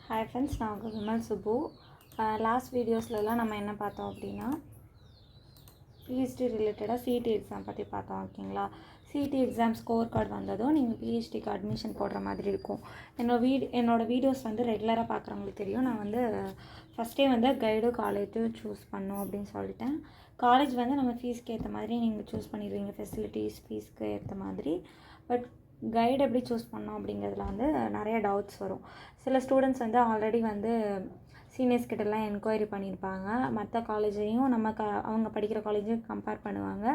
Hi friends, நான் உங்கள் Vimal Subbu. Last வீடியோஸ்லலாம் நம்ம என்ன பார்த்தோம் அப்படின்னா, பிஹெச்டி ரிலேட்டடாக சிஇடி எக்ஸாம் பற்றி பார்த்தோம். ஓகேங்களா? சிஇடி எக்ஸாம் ஸ்கோர் கார்டு வந்ததும் நீங்கள் பிஹெச்டிக்கு அட்மிஷன் போடுற மாதிரி இருக்கும். என்னோடய வீடியோஸ் வந்து ரெகுலராக பார்க்குறவங்களுக்கு தெரியும். நான் வந்து ஃபஸ்ட்டே வந்து கைடு காலேஜும் சூஸ் பண்ணோம் அப்படின்னு சொல்லிட்டேன். காலேஜ் வந்து நம்ம ஃபீஸ்க்கு ஏற்ற மாதிரி நீங்கள் சூஸ் பண்ணிடுவீங்க, ஃபெசிலிட்டிஸ் ஃபீஸ்க்கு ஏற்ற மாதிரி. பட் கைடு எப்படி சூஸ் பண்ணோம் அப்படிங்கிறதுல வந்து நிறைய டவுட்ஸ் வரும். சில ஸ்டூடெண்ட்ஸ் வந்து ஆல்ரெடி வந்து சீனியர்ஸ் கிட்டலாம் என்கொயரி பண்ணியிருப்பாங்க. மற்ற காலேஜையும் அவங்க படிக்கிற காலேஜையும் கம்பேர் பண்ணுவாங்க.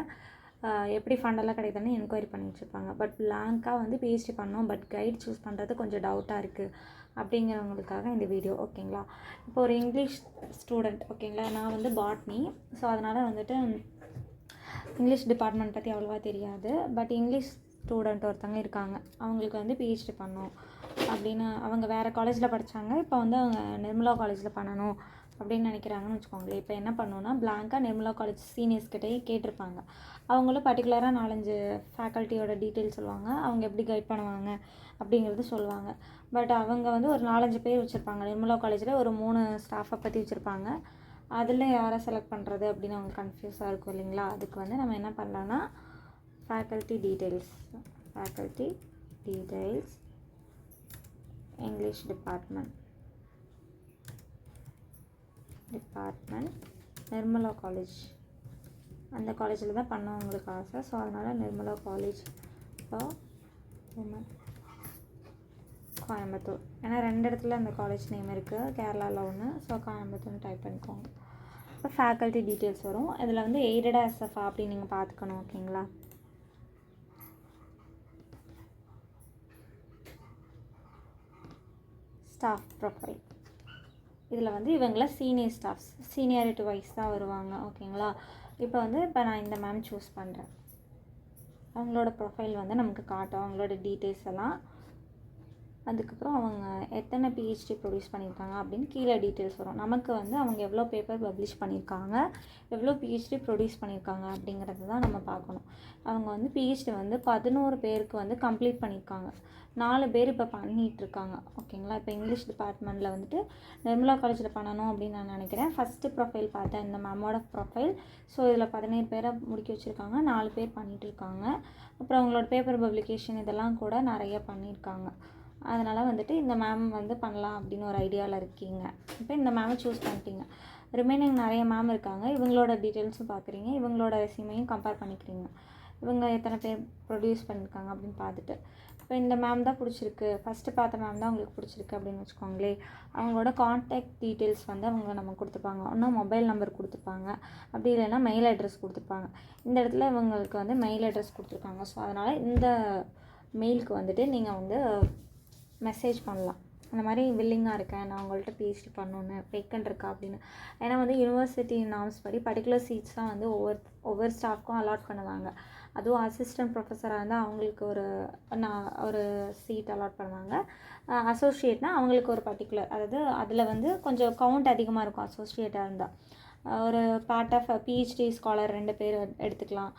எப்படி ஃபண்டெல்லாம் கிடைக்குதுன்னு என்கொயரி பண்ணி வச்சுருப்பாங்க. பட் பிளாங்காக வந்து பிஹெச்டி பண்ணோம், பட் கைட் சூஸ் பண்ணுறது கொஞ்சம் டவுட்டாக இருக்குது அப்படிங்கிறவங்களுக்காக இந்த வீடியோ. ஓகேங்களா? இப்போ ஒரு இங்கிலீஷ் ஸ்டூடெண்ட், ஓகேங்களா, நான் வந்து பாட்னி. ஸோ அதனால் வந்துட்டு இங்கிலீஷ் டிபார்ட்மெண்ட் பற்றி அவ்வளோவா தெரியாது. பட் இங்கிலீஷ் ஸ்டூடெண்ட் ஒருத்தவங்க இருக்காங்க, அவங்களுக்கு வந்து பிஹெச்டி பண்ணணும் அப்படின்னு அவங்க வேறு காலேஜில் படித்தாங்க. இப்போ வந்து அவங்க நிர்மலா காலேஜில் பண்ணணும் அப்படின்னு நினைக்கிறாங்கன்னு வச்சுக்கோங்களேன். இப்போ என்ன பண்ணணுன்னா, பிளாங்காக நிர்மலா காலேஜ் சீனியர்ஸ்கிட்டே கேட்டிருப்பாங்க. அவங்களும் பர்டிகுலராக 4-5 ஃபேக்கல்ட்டியோட டீட்டெயில் சொல்லுவாங்க, அவங்க எப்படி கைட் பண்ணுவாங்க அப்படிங்கிறது சொல்லுவாங்க. பட் அவங்க வந்து ஒரு 4-5 பேர் வச்சுருப்பாங்க. நிர்மலா காலேஜில் ஒரு 3 ஸ்டாஃபை பற்றி வச்சுருப்பாங்க. அதில் யாரை செலக்ட் பண்ணுறது அப்படின்னு அவங்க கன்ஃபியூஸாக இருக்கும் இல்லைங்களா? அதுக்கு வந்து நம்ம என்ன பண்ணலான்னா, faculty details English department Nirmala college, அந்த காலேஜில் தான் பண்ணவங்களுக்கு ஆசை. ஸோ அதனால் நிர்மலா காலேஜ் கோயம்புத்தூர். ஏன்னா 2 இடத்துல அந்த காலேஜ் நேம் இருக்குது, கேரளாவில் ஒன்று. ஸோ கோயம்புத்தூர்னு டைப் பண்ணிக்கோங்க. இப்போ ஃபேக்கல்ட்டி டீட்டெயில்ஸ் வரும். இதில் வந்து எய்டடா எஸ்எஃப்ஆ அப்படின்னு நீங்கள் பார்த்துக்கணும். ஓகேங்களா? ஸ்டாஃப் ப்ரொஃபைல், இதில் வந்து இவங்கள சீனியர் ஸ்டாஃப்ஸ், சீனியாரிட்டி வைஸ் தான் வருவாங்க. ஓகேங்களா? இப்போ நான் இந்த மேம் சூஸ் பண்ணுறேன். அவங்களோட ப்ரொஃபைல் வந்து நமக்கு காட்டும், அவங்களோட டீட்டெயில்ஸ் எல்லாம். அதுக்கப்புறம் அவங்க எத்தனை பிஹெச்டி ப்ரொடியூஸ் பண்ணியிருக்காங்க அப்படின்னு கீழே டீட்டெயில்ஸ் வரும். நமக்கு வந்து அவங்க எவ்வளோ பேப்பர் பப்ளிஷ் பண்ணியிருக்காங்க, எவ்வளோ பிஹெச்டி ப்ரொடியூஸ் பண்ணியிருக்காங்க அப்படிங்கிறது தான் நம்ம பார்க்கணும். அவங்க வந்து பிஹெச்டி வந்து 11 பேருக்கு வந்து கம்ப்ளீட் பண்ணியிருக்காங்க. 4 பேர் இப்போ பண்ணிகிட்ருக்காங்க. ஓகேங்களா? இப்போ இங்கிலீஷ் டிபார்ட்மெண்ட்டில் வந்துட்டு நிர்மலா காலேஜில் பண்ணணும் அப்படின்னு நான் நினைக்கிறேன். ஃபஸ்ட்டு ப்ரொஃபைல் பார்த்தேன், இந்த மேமோட ப்ரொஃபைல். ஸோ இதில் 17 பேரை முடிக்க வச்சுருக்காங்க, 4 பேர் பண்ணிகிட்ருக்காங்க. அப்புறம் அவங்களோட பேப்பர் பப்ளிகேஷன் இதெல்லாம் கூட நிறைய பண்ணியிருக்காங்க. அதனால் வந்துட்டு இந்த மேம் வந்து பண்ணலாம் அப்படின்னு ஒரு ஐடியாவில் இருக்கீங்க. இப்போ இந்த மேமை சூஸ் பண்ணிட்டீங்க. ரிமைனிங் நிறைய மேம் இருக்காங்க, இவங்களோட டீட்டெயில்ஸும் பார்க்குறீங்க, இவங்களோட ரெஸ்யூமையும் கம்பேர் பண்ணிக்கிறீங்க. இவங்க எத்தனை பேர் ப்ரொடியூஸ் பண்ணியிருக்காங்க அப்படின்னு பார்த்துட்டு, இப்போ இந்த மேம் தான் பிடிச்சிருக்கு, ஃபஸ்ட்டு பார்த்த மேம் தான் உங்களுக்கு பிடிச்சிருக்கு அப்படின்னு வச்சுக்கோங்களேன். அவங்களோட கான்டாக்ட் டீட்டெயில்ஸ் வந்து அவங்க நம்ம கொடுத்துப்பாங்க. இன்னும் மொபைல் நம்பர் கொடுத்துப்பாங்க, அப்படி இல்லைன்னா மெயில் அட்ரஸ் கொடுத்துருப்பாங்க. இந்த இடத்துல இவங்களுக்கு வந்து மெயில் அட்ரஸ் கொடுத்துருக்காங்க. ஸோ அதனால் இந்த மெயிலுக்கு வந்துட்டு நீங்கள் வந்து மெசேஜ் பண்ணலாம், அந்த மாதிரி வில்லிங்காக இருக்கேன், நான் உங்கள்கிட்ட பிஹெச்டி பண்ணணுன்னு, வேக்கண்ட் இருக்கா அப்படின்னு. ஏன்னா வந்து யூனிவர்சிட்டி நார்ம்ஸ் படி பர்டிகுலர் சீட்ஸ் தான் வந்து ஒவ்வொரு ஸ்டாஃப்க்கும் அலாட் பண்ணுவாங்க. அதுவும் அசிஸ்டன்ட் ப்ரொஃபஸராக இருந்தால் அவங்களுக்கு ஒரு சீட் அலாட் பண்ணுவாங்க. அசோசியேட்னால் அவங்களுக்கு ஒரு பர்டிகுலர், அதாவது அதில் வந்து கொஞ்சம் கவுண்ட் அதிகமாக இருக்கும். அசோசியேட்டாக இருந்தால் ஒரு பார்ட் ஆஃப் பிஹெச்டி ஸ்காலர் 2 பேர் எடுத்துக்கலாம்,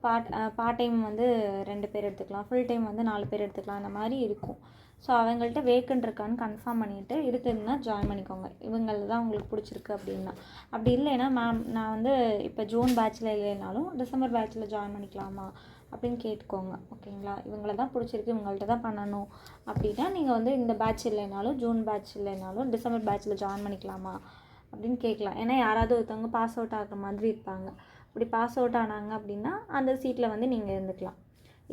பார்ட் டைம் வந்து 2 பேர் எடுத்துக்கலாம், ஃபுல் டைம் வந்து 4 பேர் எடுத்துக்கலாம், அந்த மாதிரி இருக்கும். ஸோ அவங்கள்ட்ட வேக்கண்ட் இருக்கான்னு கன்ஃபார்ம் பண்ணிவிட்டு இருக்குதுன்னா ஜாயின் பண்ணிக்கோங்க. இவங்களில் தான் உங்களுக்கு பிடிச்சிருக்கு அப்படின்னா. அப்படி இல்லைன்னா மேம் நான் வந்து இப்போ ஜூன் பேட்சில் இல்லைனாலும் டிசம்பர் பேட்சில் ஜாயின் பண்ணிக்கலாமா அப்படின்னு கேட்டுக்கோங்க. ஓகேங்களா? இவங்கள தான் பிடிச்சிருக்கு, இவங்கள்ட்ட தான் பண்ணணும் அப்படின்னா நீங்கள் வந்து இந்த பேட்ச் இல்லைனாலும், ஜூன் பேட்ச் இல்லைனாலும் டிசம்பர் பேட்சில் ஜாயின் பண்ணிக்கலாமா அப்படின்னு கேட்கலாம். ஏன்னா யாராவது ஒருத்தவங்க பாஸ் அவுட் ஆகிற மாதிரி இருப்பாங்க. அப்படி பாஸ் அவுட் ஆனாங்க அப்படின்னா அந்த சீட்டில் வந்து நீங்கள் இருந்துக்கலாம்.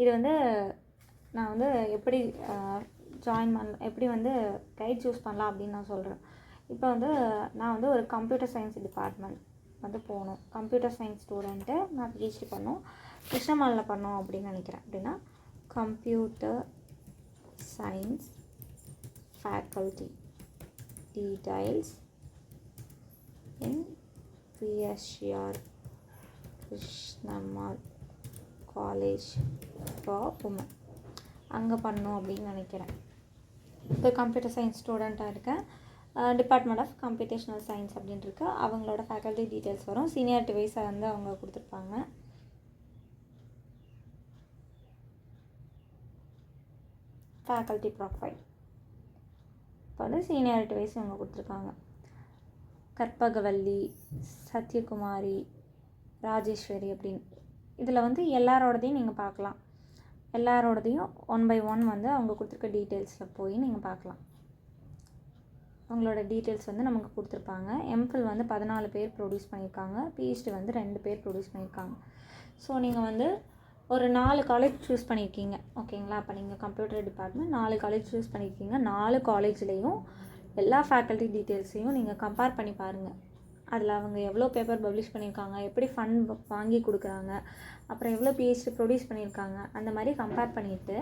இது வந்து நான் வந்து எப்படி எப்படி வந்து கைட் சூஸ் பண்ணலாம் அப்படின்னு நான் சொல்கிறேன். இப்போ வந்து நான் வந்து ஒரு கம்ப்யூட்டர் சயின்ஸ் டிபார்ட்மெண்ட் வந்து போகணும், கம்ப்யூட்டர் சயின்ஸ் ஸ்டூடெண்ட்டு, நான் பிஹெச்டி பண்ணோம், கிருஷ்ணமாலில் பண்ணோம் அப்படின்னு நினைக்கிறேன். அப்படின்னா computer science faculty details in PSR Krishnammal college for women அங்கே பண்ணோம் அப்படின்னு நினைக்கிறேன். இப்போ கம்ப்யூட்டர் சயின்ஸ் ஸ்டூடெண்ட்டாக இருக்கேன், டிபார்ட்மெண்ட் ஆஃப் கம்ப்யூட்டேஷனல் சயின்ஸ் அப்படின்னு இருக்கு. அவங்களோட ஃபேக்கல்ட்டி டீட்டெயில்ஸ் வரும், சீனியாரிட்டி வைஸாக வந்து அவங்க கொடுத்துருப்பாங்க. ஃபேக்கல்ட்டி ப்ரொஃபைல் இப்போ வந்து சீனியாரிட்டி வைஸ் இவங்க கொடுத்துருக்காங்க. கற்பகவல்லி, சத்யகுமாரி, ராஜேஸ்வரி அப்படின்னு. இதில் வந்து எல்லாரோடதையும் நீங்கள் பார்க்கலாம். எல்லாரோடதையும் 1 by 1 வந்து அவங்க கொடுத்துருக்க டீட்டெயில்ஸில் போய் நீங்கள் பார்க்கலாம். அவங்களோட டீட்டெயில்ஸ் வந்து நமக்கு கொடுத்துருப்பாங்க. எம்ஃபில் வந்து 14 பேர் ப்ரொடியூஸ் பண்ணியிருக்காங்க. பிஹெச்டி வந்து 2 பேர் ப்ரொடியூஸ் பண்ணியிருக்காங்க. ஸோ நீங்கள் வந்து ஒரு 4 காலேஜ் சூஸ் பண்ணியிருக்கீங்க, ஓகேங்களா? அப்போ நீங்கள் கம்ப்யூட்டர் டிபார்ட்மெண்ட் 4 காலேஜ் சூஸ் பண்ணியிருக்கீங்க. 4 காலேஜ்லேயும் எல்லா ஃபேக்கல்ட்டி டீட்டெயில்ஸையும் நீங்கள் கம்பேர் பண்ணி பாருங்கள். அதில் அவங்க எவ்வளோ பேப்பர் பப்ளிஷ் பண்ணியிருக்காங்க, எப்படி ஃபண்ட் வாங்கி கொடுக்குறாங்க, அப்புறம் எவ்வளோ பிஹெச்டி ப்ரொடியூஸ் பண்ணியிருக்காங்க, அந்த மாதிரி கம்பேர் பண்ணிவிட்டு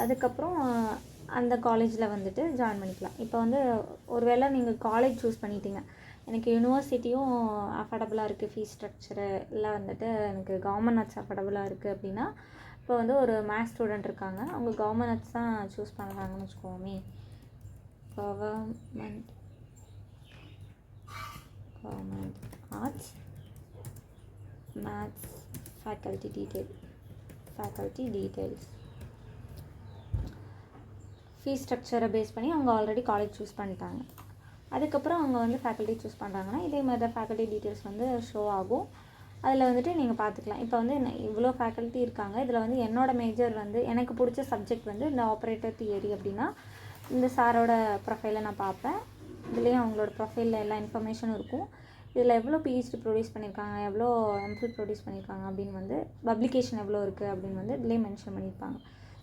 அதுக்கப்புறம் அந்த காலேஜில் வந்துட்டு ஜாயின் பண்ணிக்கலாம். இப்போ வந்து ஒருவேளை நீங்கள் காலேஜ் சூஸ் பண்ணிட்டீங்க, எனக்கு யூனிவர்சிட்டியும் அஃபோர்டபுளாக இருக்குது, ஃபீஸ் ஸ்ட்ரக்சரு இல்லை வந்துட்டு எனக்கு கவர்மெண்ட் ஆர்ட்ஸ் அஃபோர்டபுளாக இருக்குது அப்படின்னா, இப்போ வந்து ஒரு மேத்ஸ் ஸ்டூடெண்ட் இருக்காங்க, அவங்க கவர்மெண்ட் ஆர்ட்ஸ் தான் சூஸ் பண்ணுறாங்கன்னு வச்சுக்கோமே. Government arts maths faculty details fees ஸ்ட்ரக்சரை பேஸ் பண்ணி அவங்க ஆல்ரெடி காலேஜ் சூஸ் பண்ணிட்டாங்க. அதுக்கப்புறம் அவங்க வந்து ஃபேக்கல்ட்டி சூஸ் பண்ணுறாங்கன்னா இதே மாதிரி தான் ஃபேக்கல்ட்டி டீட்டெயில்ஸ் வந்து ஷோ ஆகும். அதில் வந்துட்டு நீங்கள் பார்த்துக்கலாம். இப்போ வந்து இவ்வளோ ஃபேக்கல்ட்டி இருக்காங்க, இதில் வந்து என்னோடய மேஜர் வந்து எனக்கு பிடிச்ச சப்ஜெக்ட் வந்து இந்த ஆப்ரேட்டர் தியரி அப்படின்னா இந்த சாரோட ப்ரொஃபைலை நான் பார்ப்பேன். இதுலேயும் அவங்களோட ப்ரொஃபைலில் எல்லா இன்ஃபர்மேஷனும் இருக்கும். இதில் எவ்வளோ பிஹெச்டி ப்ரொடியூஸ் பண்ணியிருக்காங்க, எவ்வளோ எம்ஃபில் ப்ரொடியூஸ் பண்ணியிருக்காங்க அப்படின்னு வந்து பப்ளிகேஷன் எவ்வளோ இருக்குது அப்படின்னு வந்து இதிலே மென்ஷன் பண்ணியிருப்பாங்க.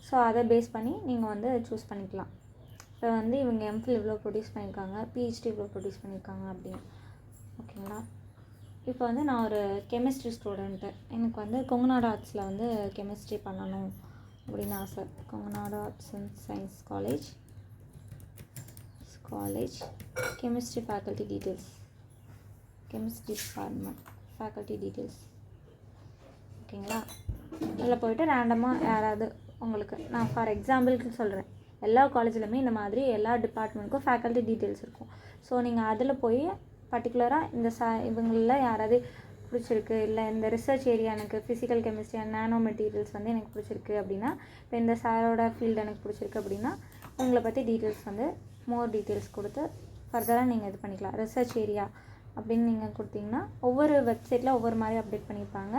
ஸோ அதை பேஸ் பண்ணி நீங்கள் வந்து சூஸ் பண்ணிக்கலாம். இப்போ வந்து இவங்க எம்ஃபில் இவ்வளோ ப்ரொடியூஸ் பண்ணியிருக்காங்க, பிஹெச்டி இவ்வளோ ப்ரொடியூஸ் பண்ணியிருக்காங்க அப்படின்னு, ஓகேங்களா? இப்போ வந்து நான் ஒரு கெமிஸ்ட்ரி ஸ்டூடெண்ட்டு, எனக்கு வந்து கொங்குநாடு ஆர்ட்ஸில் வந்து கெமிஸ்ட்ரி பண்ணணும் அப்படின்னு ஆசை. Kongunadu arts and science college chemistry faculty details, chemistry department faculty details, ஓகேங்களா? இதில் போய்ட்டு ரேண்டமாக யாராவது உங்களுக்கு நான் ஃபார் எக்ஸாம்பிளுக்கு சொல்கிறேன், எல்லா காலேஜ்லையுமே இந்த மாதிரி எல்லா டிபார்ட்மெண்ட்டுக்கும் ஃபேக்கல்ட்டி டீட்டெயில்ஸ் இருக்கும். ஸோ நீங்கள் அதில் போய் பர்டிகுலராக இந்த இவங்களில் யாராவது பிடிச்சிருக்கு, இல்லை இந்த ரிசர்ச் ஏரியா எனக்கு physical chemistry and nano materials வந்து எனக்கு பிடிச்சிருக்கு அப்படின்னா, இப்போ இந்த சாரோட ஃபீல்டு எனக்கு பிடிச்சிருக்கு அப்படின்னா உங்களை பற்றி டீட்டெயில்ஸ் வந்து மோர் டீட்டெயில்ஸ் கொடுத்து ஃபர்தராக நீங்கள் இது பண்ணிக்கலாம். ரிசர்ச் ஏரியா அப்படின்னு நீங்கள் கொடுத்தீங்கன்னா ஒவ்வொரு வெப்சைட்டில் ஒவ்வொரு மாதிரி அப்டேட் பண்ணியிருப்பாங்க.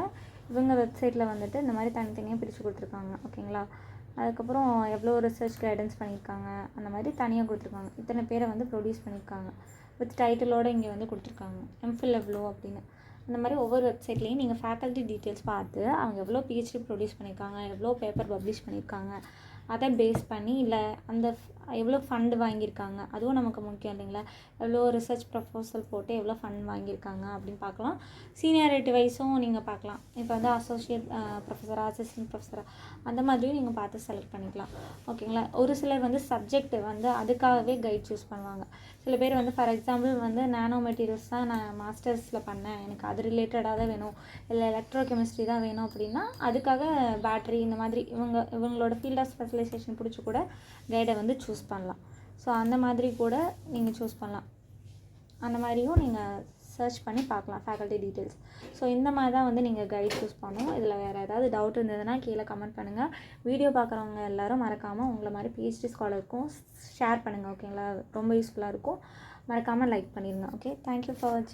இவங்க வெப்சைட்டில் வந்துட்டு இந்த மாதிரி தனித்தனியாக பிரித்து கொடுத்துருக்காங்க, ஓகேங்களா? அதுக்கப்புறம் எவ்வளோ ரிசர்ச் கைடன்ஸ் பண்ணியிருக்காங்க அந்த மாதிரி தனியாக கொடுத்துருக்காங்க. இத்தனை பேரை வந்து ப்ரொடியூஸ் பண்ணியிருக்காங்க வித் டைட்டிலோடு இங்கே வந்து கொடுத்துருக்காங்க. எம்ஃபில் எவ்வளோ அப்படின்னு அந்த மாதிரி ஒவ்வொரு வெப்சைட்லேயும் நீங்கள் ஃபேக்கல்ட்டி டீட்டெயில்ஸ் பார்த்து அவங்க எவ்வளோ பிஹெச்டி ப்ரொடியூஸ் பண்ணியிருக்காங்க, எவ்வளோ பேப்பர் பப்ளிஷ் பண்ணியிருக்காங்க, அதை பேஸ் பண்ணி இல்லை அந்த எவ்வளோ ஃபண்டு வாங்கியிருக்காங்க, அதுவும் நமக்கு முக்கியம் இல்லைங்களா? எவ்வளோ ரிசர்ச் ப்ரொபோசல் போட்டு எவ்வளோ ஃபண்ட் வாங்கியிருக்காங்க அப்படின்னு பார்க்கலாம். சீனியாரிட்டி வைஸும் நீங்கள் பார்க்கலாம். இப்போ வந்து அசோசியேட் ப்ரொஃபஸரா, அசிஸ்டன்ட் ப்ரொஃபஸரா அந்த மாதிரியும் நீங்கள் பார்த்து செலக்ட் பண்ணிக்கலாம், ஓகேங்களா? ஒரு சிலர் வந்து சப்ஜெக்ட் வந்து அதுக்காகவே கைட் சூஸ் பண்ணுவாங்க. சில பேர் வந்து ஃபார் எக்ஸாம்பிள் வந்து நானோ மெட்டீரியல்ஸ் தான் நான் மாஸ்டர்ஸில் பண்ணேன், எனக்கு அது ரிலேட்டடாக தான் வேணும், இல்லை எலக்ட்ரோ கெமிஸ்ட்ரி தான் வேணும் அப்படின்னா அதுக்காக பேட்ரி இந்த மாதிரி இவங்களோட ஃபீல்ட் ஆஃப் ஸ்பெஷலைசேஷன் பிடிச்சி கூட கைடை வந்து சூஸ் பண்ணலாம். ஸோ அந்த மாதிரி கூட நீங்கள் சூஸ் பண்ணலாம். அந்த மாதிரியும் நீங்கள் சர்ச் பண்ணி பார்க்கலாம் ஃபேக்கல்ட்டி டீட்டெயில்ஸ். ஸோ இந்த மாதிரி தான் வந்து நீங்கள் கைட் சூஸ் பண்ணணும். இதில் வேறு ஏதாவது டவுட் இருந்ததுன்னா கீழே கமெண்ட் பண்ணுங்கள். வீடியோ பார்க்குறவங்க எல்லோரும் மறக்காமல் உங்களை மாதிரி பிஹெச்டி ஸ்காலருக்கும் ஷேர் பண்ணுங்கள், ஓகேங்களா? ரொம்ப யூஸ்ஃபுல்லாக இருக்கும். மறக்காமல் லைக் பண்ணிடுங்க. ஓகே, தேங்க்யூ ஃபார் வாட்சிங்.